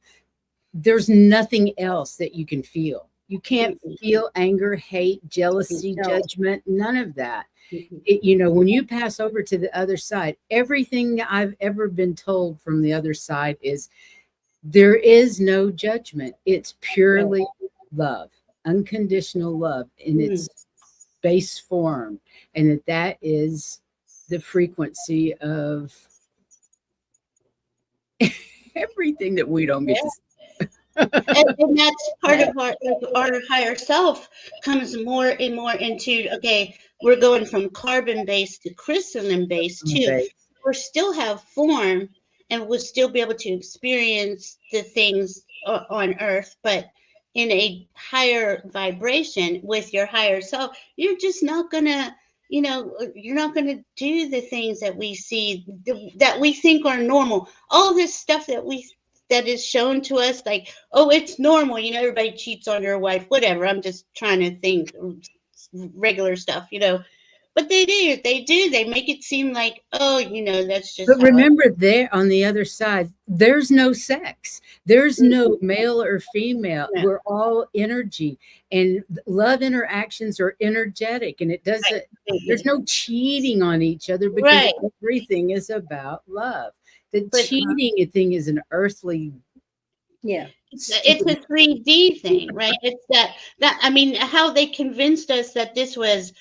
there's nothing else that you can feel. You can't feel anger, hate, jealousy, judgment, none of that. When you pass over to the other side, everything I've ever been told from the other side is there is no judgment. It's purely love, unconditional love in its base form. And that is the frequency of everything that we don't get to see. And that's part of our higher self comes more and more into, okay, we're going from carbon based to crystalline based too. Okay. We still have form and we'll still be able to experience the things on earth, but in a higher vibration with your higher self, you're just not gonna, you're not gonna do the things that we see, that we think are normal. All this stuff that is shown to us, like, oh, it's normal, everybody cheats on their wife, whatever. I'm just trying to think regular stuff, but they make it seem like, oh, that's just But how remember, there on the other side, there's no sex. There's no male or female. Yeah. We're all energy, and love interactions are energetic, and it doesn't. There's no cheating on each other because Right. everything is about love. The But- cheating thing is an earthly. Yeah. It's a 3D thing, right? It's that I mean, how they convinced us that this was,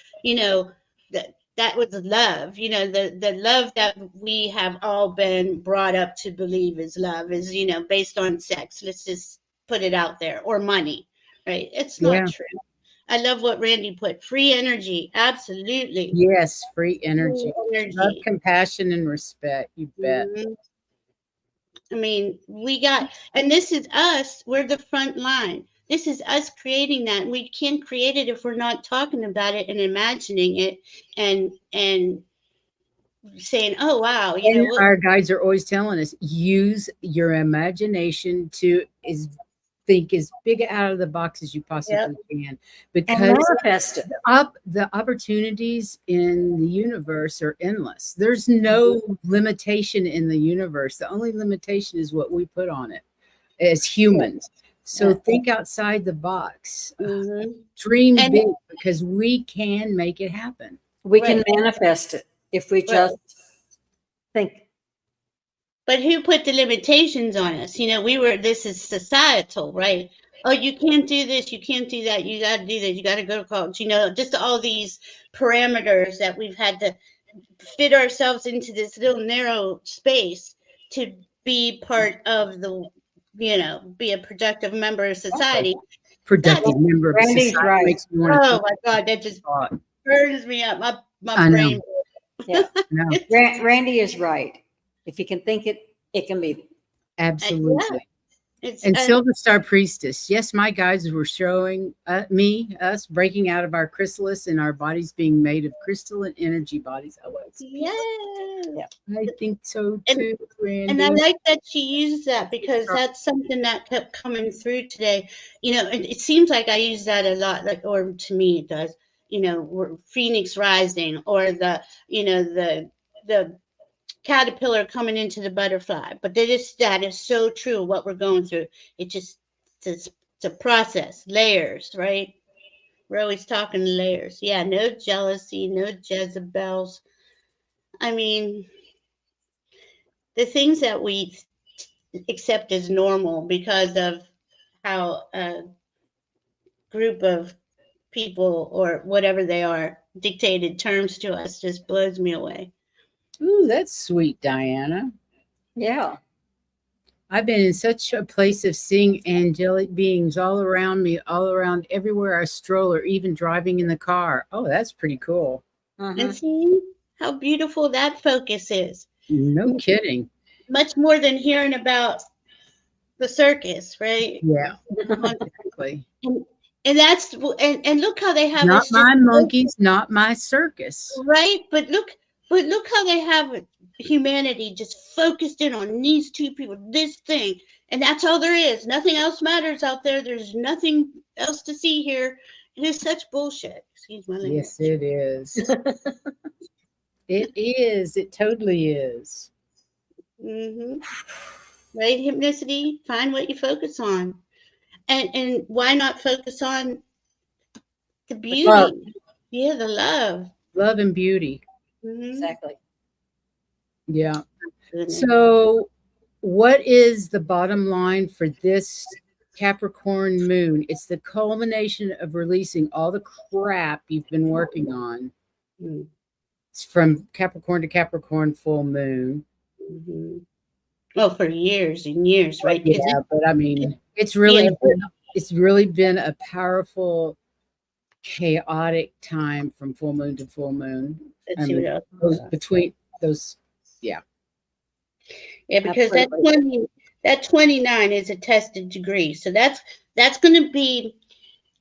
that was love, the love that we have all been brought up to believe is love is, based on sex. Let's just put it out there, or money, right? It's not Yeah. true. I love what Randy put. Free energy, absolutely. Yes, free energy, Free energy. love, compassion, and respect. You bet. Mhm. I mean, and this is us, we're the front line. This is us creating that. And we can't create it if we're not talking about it and imagining it and saying, oh, wow. And our guides are always telling us, use your imagination to think as big out of the box as you possibly can, And because manifest it. the opportunities in the universe are endless. There's no limitation in the universe. The only limitation is what we put on it as humans. So think outside the box. Dream And- big, because we can make it happen. We can manifest it if we just think. But who put the limitations on us? This is societal, right? Oh, you can't do this, you can't do that, you got to do this, you got to go to college, just all these parameters that we've had to fit ourselves into this little narrow space to be part of the, be a productive member of society. Productive member of Randy's society right. makes me want to Oh my God, that just burns me up. My I know. brain. Yeah. No, Randy is right. If you can think it, it can be. absolutely. It's And Silver Star Priestess. Yes, my guides were showing us breaking out of our chrysalis and our bodies being made of crystalline energy bodies. I think so too, Randy. And I like that she used that, because that's something that kept coming through today. It seems like I use that a lot, or to me it does. Phoenix rising, or the caterpillar coming into the butterfly. But that is so true. What we're going through, it's a process, layers, right? We're always talking layers. Yeah, no jealousy, no Jezebels. I mean, the things that we accept as normal because of how a group of people, or whatever they are, dictated terms to us, just blows me away. Ooh, that's sweet, Diana. Yeah. I've been in such a place of seeing angelic beings all around me, all around everywhere I stroll, or even driving in the car. Oh, that's pretty cool. And see how beautiful that focus is. No kidding. Much more than hearing about the circus, right? Yeah, exactly. And that's and look how they have Not us my monkeys, not my circus. right? But look how they have humanity just focused in on these two people, this thing, and that's all there is. Nothing else matters out there. There's nothing else to see here. It is such bullshit. Excuse my language. Yes, it is. It is. It totally is. Right? Hypnicity. Find what you focus on, and why not focus on the beauty? Love. Yeah, the love. Love and beauty. Exactly. Yeah. So, what is the bottom line for this Capricorn moon? It's the culmination of releasing all the crap you've been working on. It's from Capricorn to Capricorn full moon. well, for years and years, right? Yeah, but I mean, it's really been a powerful, chaotic time from full moon to full moon. Let's see what else. Between those, yeah. Yeah, because that 29 is a tested degree. So that's going to be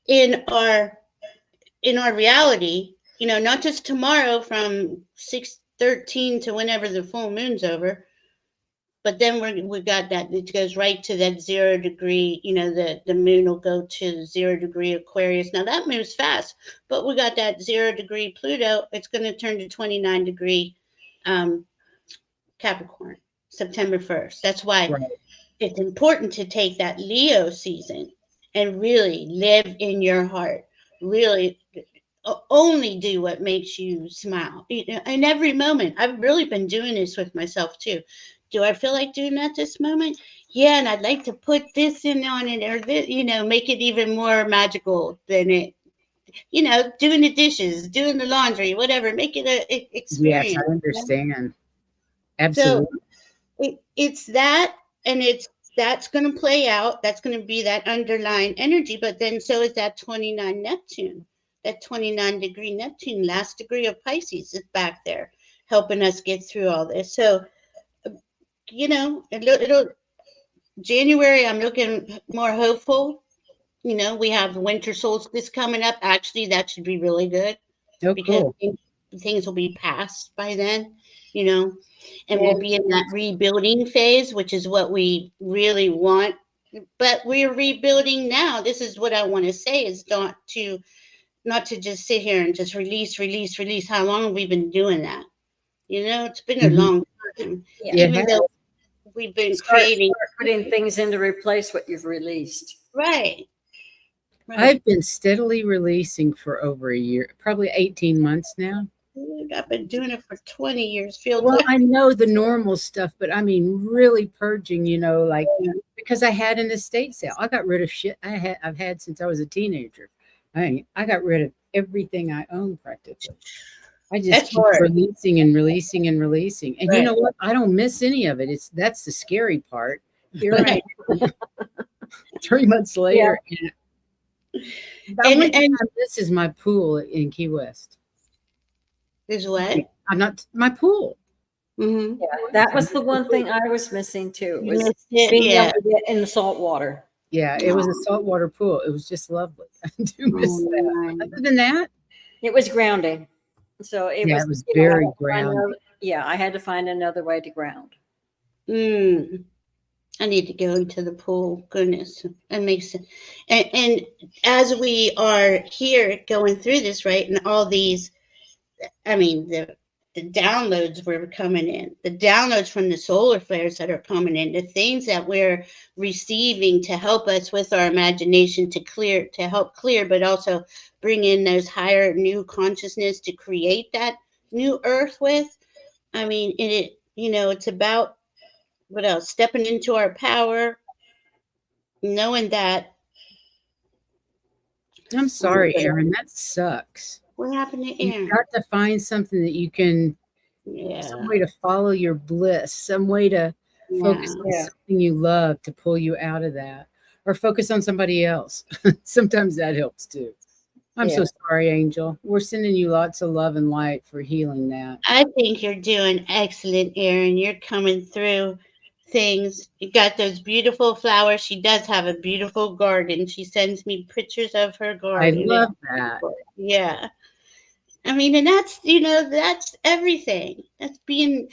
in our reality, not just tomorrow from 6/13 to whenever the full moon's over, but then we got that, it goes right to that 0 degree, the moon will go to 0 degree Aquarius. Now that moves fast, but we got that 0 degree Pluto. It's going to turn to 29 degree Capricorn, September 1st. That's why it's important to take that Leo season and really live in your heart. Really only do what makes you smile in every moment. I've really been doing this with myself too. Do I feel like doing that this moment? Yeah, and I'd like to put this in on it, or this, make it even more magical than it. Doing the dishes, doing the laundry, whatever. Make it an experience. Yes, I understand. Absolutely. So it's that, and that's going to play out. That's going to be that underlying energy. But then so is that 29 Neptune. That 29 degree Neptune, last degree of Pisces, is back there helping us get through all this. So, it'll January, I'm looking more hopeful. We have winter solstice coming up. Actually, that should be really good because things will be past by then, and we'll be in that rebuilding phase, which is what we really want. But we're rebuilding now. This is what I want to say, is not to just sit here and just release. How long have we been doing that? It's been a long time. Yeah. Even though we've been putting things in to replace what you've released. Right. I've been steadily releasing for over a year, probably 18 months now. I've been doing it for 20 years. Well, I know the normal stuff, but I mean, really purging, because I had an estate sale. I got rid of shit I've had since I was a teenager. I got rid of everything I own practically. I just keep releasing and releasing and releasing. And you know what? I don't miss any of it. That's the scary part. Here I am 3 months later. And this is my pool in Key West. Is what? I'm not my pool. Mm-hmm. Yeah, that was the one thing I was missing too. Was being able to get in the salt water. Yeah, it was a saltwater pool. It was just lovely. I do miss that. Other than that, it was grounding. So it was very grounding. I had to find another way to ground. I need to go into the pool. Goodness, that makes sense. And as we are here going through this, right, and all these, I mean, the downloads were coming in, the downloads from the solar flares that are coming in, the things that we're receiving to help us with our imagination to help clear, but also bring in those higher new consciousness to create that new earth with. I mean, it's about, what else? Stepping into our power, knowing that. I'm sorry, Erin, that sucks. What happened to Erin? You've got to find something that you can, some way to follow your bliss, some way to focus on something you love to pull you out of that, or focus on somebody else. Sometimes that helps too. I'm so sorry, Angel. We're sending you lots of love and light for healing that. I think you're doing excellent, Erin. You're coming through things. You got those beautiful flowers. She does have a beautiful garden. She sends me pictures of her garden. I love that. Yeah. I mean, and that's, that's everything. That's being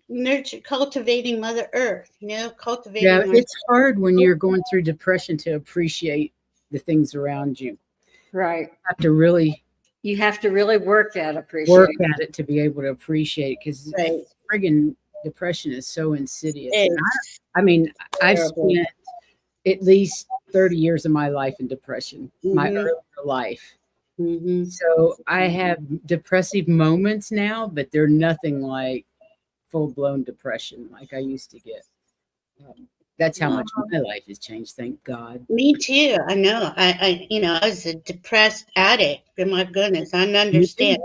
nurtured, cultivating Mother Earth, cultivating. Yeah, it's hard when you're going through depression to appreciate the things around you. Right. You have to really work at it to be able to appreciate, because friggin' depression is so insidious. I've spent at least 30 years of my life in depression, my earlier life. So I have depressive moments now, but they're nothing like full-blown depression like I used to get. That's how much my life has changed, thank God. Me too. I know. I was a depressed addict. Oh my goodness, I understand.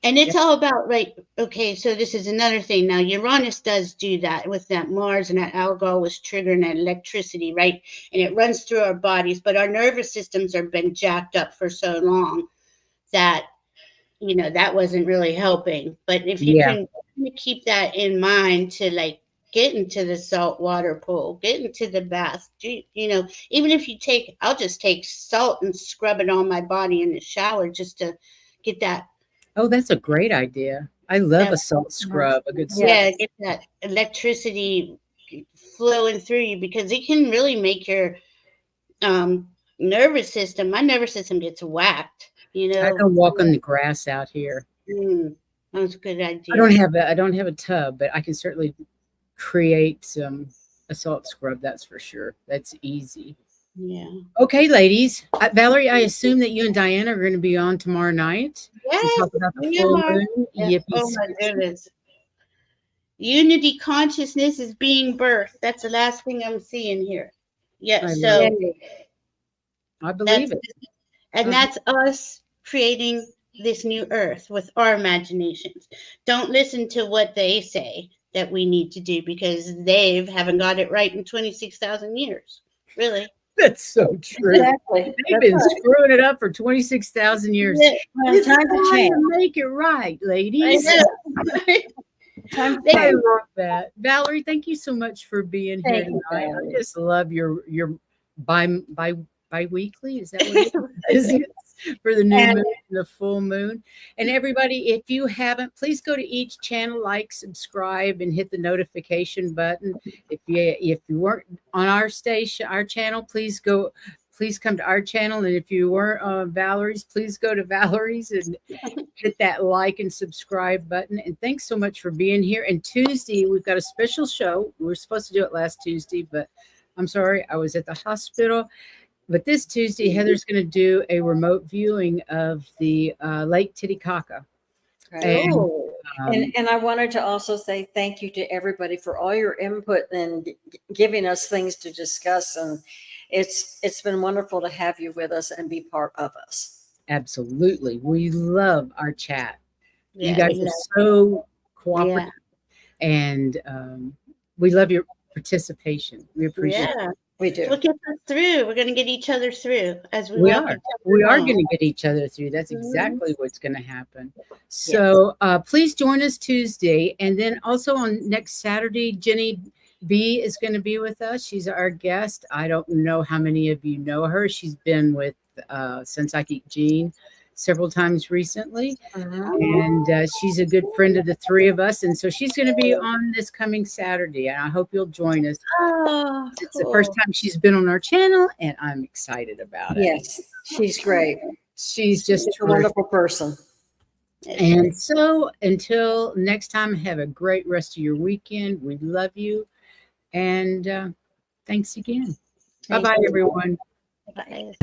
And it's all about, like, okay, so this is another thing. Now, Uranus does do that with that Mars, and that algol was triggering that electricity, right? And it runs through our bodies, but our nervous systems have been jacked up for so long that, you know, that wasn't really helping. But if you can keep that in mind to, like, get into the salt water pool, get into the bath, you know, even if you take, I'll just take salt and scrub it on my body in the shower just to get that. Oh, that's a great idea. I love a salt scrub, a good salt. Yeah, get that electricity flowing through you, because it can really make your nervous system, my nervous system gets whacked, you know. I can walk on the grass out here. That's a good idea. I don't have a tub, but I can certainly create a salt scrub, that's for sure. That's easy. Yeah. Okay, ladies. Valerie, I assume that you and Diana are going to be on tomorrow night to talk about the full moon. Yes. Oh my goodness. Unity consciousness is being birthed. That's the last thing I'm seeing here. Yeah, so I believe it. And that's us creating this new earth with our imaginations. Don't listen to what they say that we need to do, because they haven't got it right in 26,000 years. Really. That's so true. Exactly. They've been screwing it up for 26,000 years. It's time to make it right, ladies. I love that. Valerie, thank you so much for being here tonight. I just love your bi-weekly. Is that what it is? For the new moon and the full moon. And everybody, if you haven't, please go to each channel, like, subscribe, and hit the notification button. If you weren't on our station, our channel, please come to our channel. And if you weren't on Valerie's, please go to Valerie's and hit that like and subscribe button. And thanks so much for being here. And Tuesday, we've got a special show. We were supposed to do it last Tuesday, but I'm sorry, I was at the hospital. But this Tuesday, Heather's going to do a remote viewing of the Lake Titicaca. And I wanted to also say thank you to everybody for all your input and giving us things to discuss. And it's been wonderful to have you with us and be part of us. Absolutely. We love our chat. You guys are so cooperative. And we love your participation. We appreciate it. We do. We'll get us through. We're going to get each other through as we are. We are going to get each other through. That's exactly what's going to happen. So please join us Tuesday. And then also on next Saturday, Jenny B is going to be with us. She's our guest. I don't know how many of you know her. She's been with Sunpsychic Jean several times recently. And she's a good friend of the three of us. And so she's going to be on this coming Saturday. And I hope you'll join us. It's the first time she's been on our channel, and I'm excited about it. Yes, she's great. She's just a wonderful person. And so until next time, have a great rest of your weekend. We love you. And thanks again. Bye-bye, everyone. Bye.